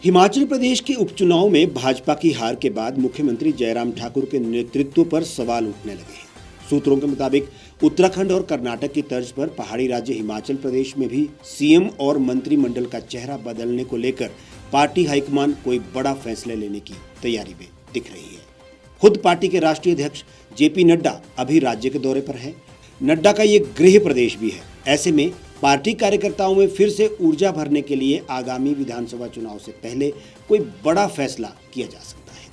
हिमाचल प्रदेश के उपचुनाव में भाजपा की हार के बाद मुख्यमंत्री जयराम ठाकुर के नेतृत्व पर सवाल उठने लगे हैं। सूत्रों के मुताबिक उत्तराखंड और कर्नाटक की तर्ज पर पहाड़ी राज्य हिमाचल प्रदेश में भी सीएम और मंत्रिमंडल का चेहरा बदलने को लेकर पार्टी हाईकमान कोई बड़ा फैसला लेने की तैयारी में दिख रही है। खुद पार्टी के राष्ट्रीय अध्यक्ष जेपी नड्डा अभी राज्य के दौरे पर हैं। नड्डा का ये गृह प्रदेश भी है। ऐसे में पार्टी कार्यकर्ताओं में फिर से ऊर्जा भरने के लिए आगामी विधानसभा चुनाव से पहले कोई बड़ा फैसला किया जा सकता है।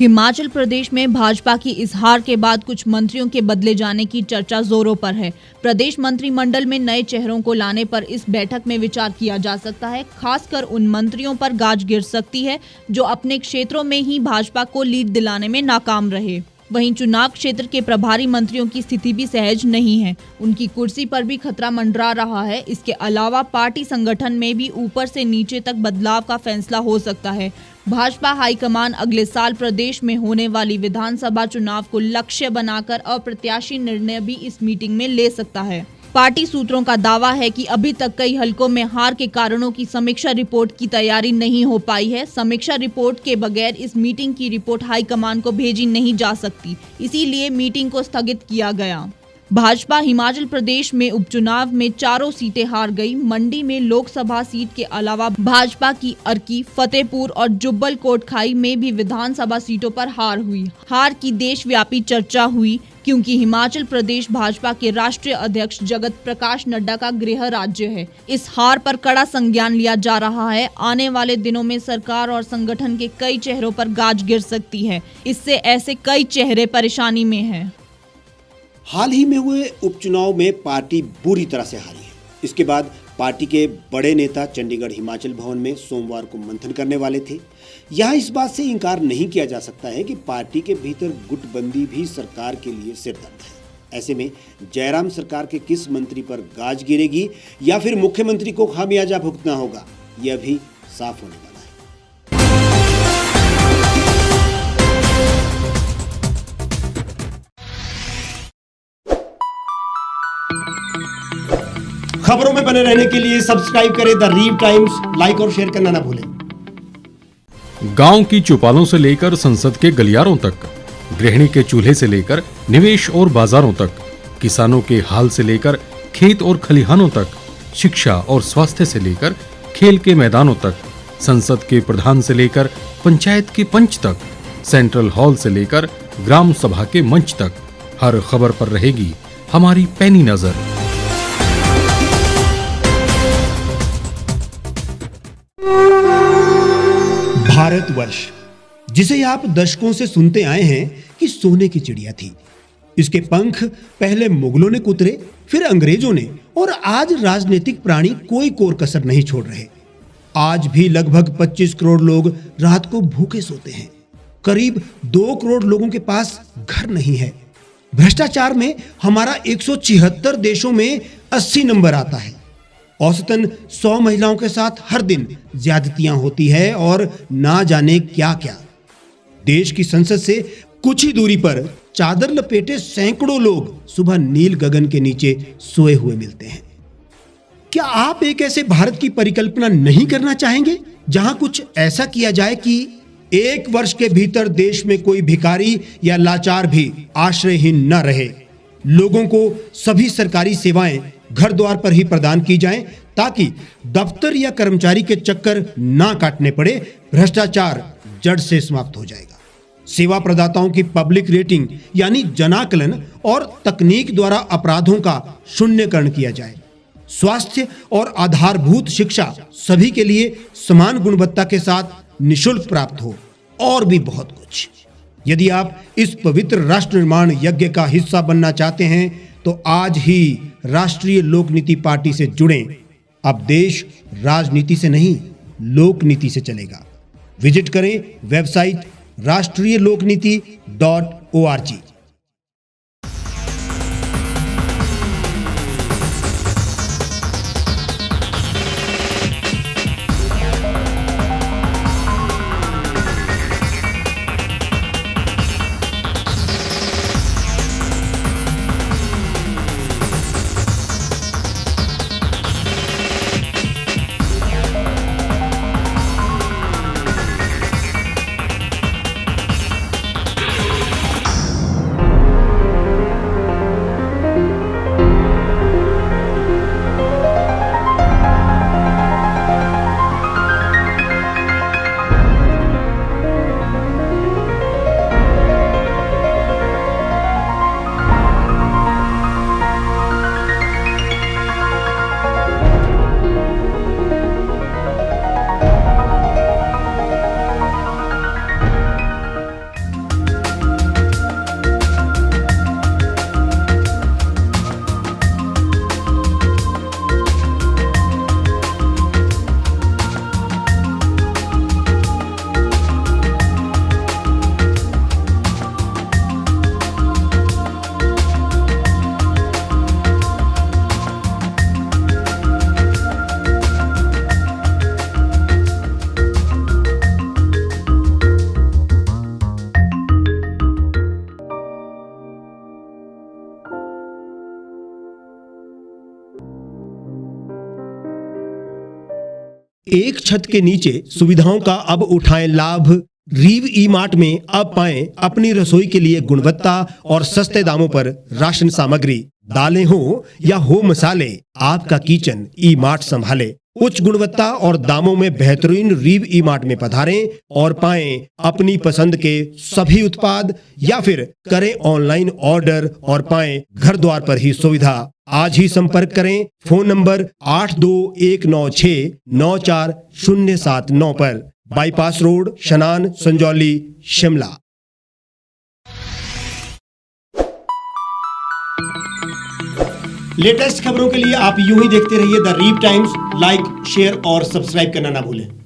हिमाचल प्रदेश में भाजपा की इस हार के बाद कुछ मंत्रियों के बदले जाने की चर्चा जोरों पर है। प्रदेश मंत्रिमंडल में नए चेहरों को लाने पर इस बैठक में विचार किया जा सकता है। खासकर उन मंत्रियों पर गाज गिर सकती है जो अपने क्षेत्रों में ही भाजपा को लीड दिलाने में नाकाम रहे। वहीं चुनाव क्षेत्र के प्रभारी मंत्रियों की स्थिति भी सहज नहीं है। उनकी कुर्सी पर भी खतरा मंडरा रहा है। इसके अलावा पार्टी संगठन में भी ऊपर से नीचे तक बदलाव का फैसला हो सकता है। भाजपा हाईकमान अगले साल प्रदेश में होने वाली विधानसभा चुनाव को लक्ष्य बनाकर अप्रत्याशी निर्णय भी इस मीटिंग में ले सकता है। पार्टी सूत्रों का दावा है कि अभी तक कई हलकों में हार के कारणों की समीक्षा रिपोर्ट की तैयारी नहीं हो पाई है। समीक्षा रिपोर्ट के बगैर इस मीटिंग की रिपोर्ट हाईकमान को भेजी नहीं जा सकती, इसीलिए मीटिंग को स्थगित किया गया। भाजपा हिमाचल प्रदेश में उपचुनाव में 4 सीटें हार गई। मंडी में लोकसभा सीट के अलावा भाजपा की अर्की, फतेहपुर और जुब्बल कोटखाई में भी विधानसभा सीटों पर हार हुई। हार की देशव्यापी चर्चा हुई क्योंकि हिमाचल प्रदेश भाजपा के राष्ट्रीय अध्यक्ष जगत प्रकाश नड्डा का गृह राज्य है। इस हार पर कड़ा संज्ञान लिया जा रहा है। आने वाले दिनों में सरकार और संगठन के कई चेहरों पर गाज गिर सकती है। इससे ऐसे कई चेहरे परेशानी में हैं। हाल ही में हुए उपचुनाव में पार्टी बुरी तरह से हारी है। इसके बाद पार्टी के बड़े नेता चंडीगढ़ हिमाचल भवन में सोमवार को मंथन करने वाले थे। यहाँ इस बात से इनकार नहीं किया जा सकता है कि पार्टी के भीतर गुटबंदी भी सरकार के लिए सिरदर्द है। ऐसे में जयराम सरकार के किस मंत्री पर गाज गिरेगी या फिर मुख्यमंत्री को खामियाजा भुगतना होगा, यह भी साफ होने वाला है। खबरों में बने रहने के लिए सब्सक्राइब करें द रीव टाइम्स, लाइक और शेयर करना ना भूलें। गांव की चौपालों से लेकर संसद के गलियारों तक, गृहिणी के चूल्हे से लेकर निवेश और बाजारों तक, किसानों के हाल से लेकर खेत और खलिहानों तक, शिक्षा और स्वास्थ्य से लेकर खेल के मैदानों तक, संसद के प्रधान से लेकर पंचायत के पंच तक, सेंट्रल हॉल से लेकर ग्राम सभा के मंच तक, हर खबर पर रहेगी हमारी पैनी नजर। भारतवर्ष, जिसे आप दशकों से सुनते आए हैं कि सोने की चिड़िया थी। इसके पंख पहले मुगलों ने कुतरे, फिर अंग्रेजों ने, और आज राजनीतिक प्राणी कोई कोर कसर नहीं छोड़ रहे। आज भी लगभग 25 करोड़ लोग रात को भूखे सोते हैं। करीब 2 करोड़ लोगों के पास घर नहीं है। भ्रष्टाचार में हमारा 176 देशों में 80 नंबर आता है। औसतन 100 महिलाओं के साथ हर दिन ज्यादतियां होती है और ना जाने क्या क्या। देश की संसद से कुछ ही दूरी पर चादर लपेटे सैकड़ों लोग सुबह नील गगन के नीचे सोए हुए मिलते हैं। क्या आप एक ऐसे भारत की परिकल्पना नहीं करना चाहेंगे जहां कुछ ऐसा किया जाए कि 1 वर्ष के भीतर देश में कोई भिखारी या लाचार भी आश्रयहीन न रहे? लोगों को सभी सरकारी सेवाएं घर द्वार पर ही प्रदान की जाएं ताकि दफ्तर या कर्मचारी के चक्कर ना काटने पड़े। भ्रष्टाचार जड़ से समाप्त हो जाएगा। सेवा प्रदाताओं की पब्लिक रेटिंग यानी जनाकलन और तकनीक द्वारा अपराधों का शून्यकरण किया जाए। स्वास्थ्य और आधारभूत शिक्षा सभी के लिए समान गुणवत्ता के साथ निःशुल्क प्राप्त हो, और भी बहुत कुछ। यदि आप इस पवित्र राष्ट्र निर्माण यज्ञ का हिस्सा बनना चाहते हैं तो आज ही राष्ट्रीय लोक नीति पार्टी से जुड़ें। अब देश राजनीति से नहीं, लोक नीति से चलेगा। विजिट करें वेबसाइट raष्ट्रीयलोकनीति.org। एक छत के नीचे सुविधाओं का अब उठाएं लाभ। रीव ई मार्ट में अब पाएं अपनी रसोई के लिए गुणवत्ता और सस्ते दामों पर राशन सामग्री। दालें हो या हो मसाले, आपका किचन ई मार्ट संभाले। उच्च गुणवत्ता और दामों में बेहतरीन रीव ई मार्ट में पधारें और पाएं अपनी पसंद के सभी उत्पाद, या फिर करें ऑनलाइन ऑर्डर और पाएं घर द्वार पर ही सुविधा। आज ही संपर्क करें फोन नंबर 8219694079 पर, बाईपास रोड, शनान, संजौली, शिमला। लेटेस्ट खबरों के लिए आप यूं ही देखते रहिए द रीव टाइम्स। लाइक, शेयर और सब्सक्राइब करना ना भूलें।